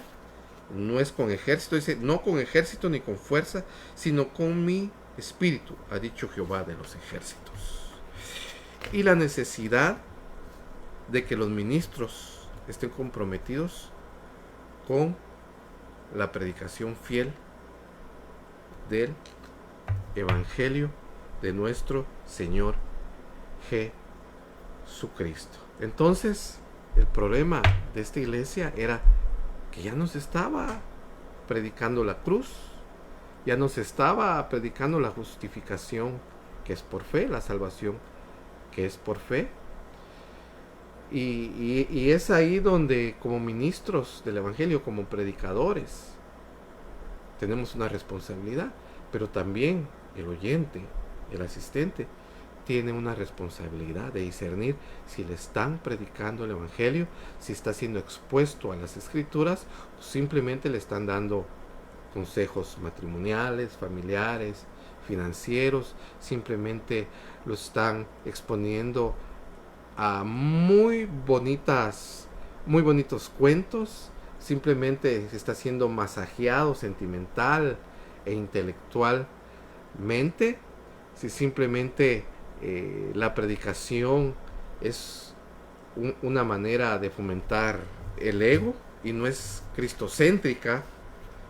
no es con ejército, dice, no con ejército ni con fuerza, sino con mi espíritu, ha dicho Jehová de los ejércitos. Y la necesidad de que los ministros estén comprometidos con la predicación fiel del Evangelio de nuestro Señor Jesucristo. Entonces, el problema de esta iglesia era que ya no se estaba predicando la cruz, ya no se estaba predicando la justificación que es por fe, la salvación que es por fe. Y es ahí donde, como ministros del Evangelio, como predicadores, tenemos una responsabilidad, pero también el oyente, el asistente, tiene una responsabilidad de discernir si le están predicando el Evangelio, si está siendo expuesto a las Escrituras, o simplemente le están dando consejos matrimoniales, familiares, financieros, simplemente lo están exponiendo a muy bonitos cuentos, simplemente se está siendo masajeado sentimental e intelectualmente, si simplemente la predicación es una manera de fomentar el ego y no es cristocéntrica,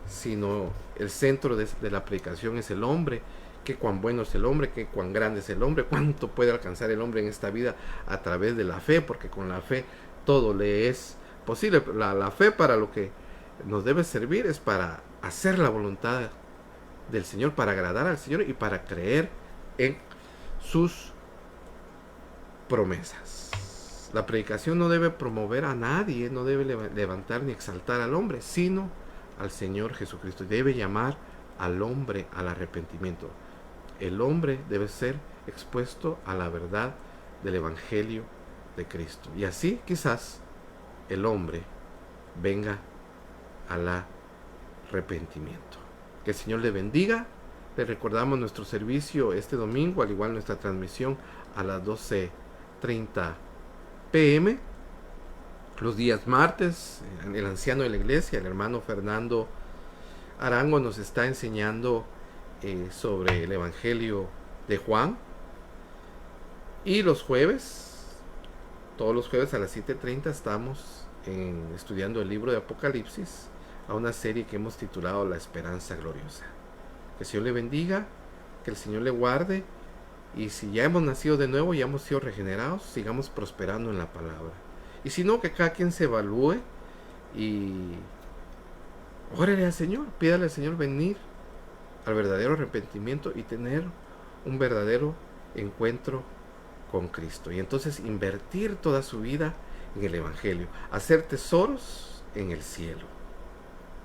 sino el centro de la predicación es el hombre, que cuán bueno es el hombre, que cuán grande es el hombre, cuánto puede alcanzar el hombre en esta vida a través de la fe, porque con la fe todo le es posible. La fe, para lo que nos debe servir, es para hacer la voluntad del Señor, para agradar al Señor y para creer en sus promesas. La predicación no debe promover a nadie, no debe levantar ni exaltar al hombre, sino al Señor Jesucristo. Debe llamar al hombre al arrepentimiento. El hombre debe ser expuesto a la verdad del Evangelio de Cristo. Y así quizás el hombre venga al arrepentimiento. Que el Señor le bendiga. Le recordamos nuestro servicio este domingo, al igual nuestra transmisión a las 12:30 p.m. Los días martes, el anciano de la iglesia, el hermano Fernando Arango, nos está enseñando sobre el Evangelio de Juan. Y los jueves, todos los jueves a las 7:30 estamos estudiando el libro de Apocalipsis, a una serie que hemos titulado La Esperanza Gloriosa. Que el Señor le bendiga, que el Señor le guarde, y si ya hemos nacido de nuevo, ya hemos sido regenerados, sigamos prosperando en la palabra. Y si no, que cada quien se evalúe y órele al Señor, pídale al Señor venir al verdadero arrepentimiento y tener un verdadero encuentro con Cristo. Y entonces invertir toda su vida en el Evangelio, hacer tesoros en el cielo.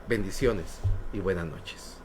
Bendiciones y buenas noches.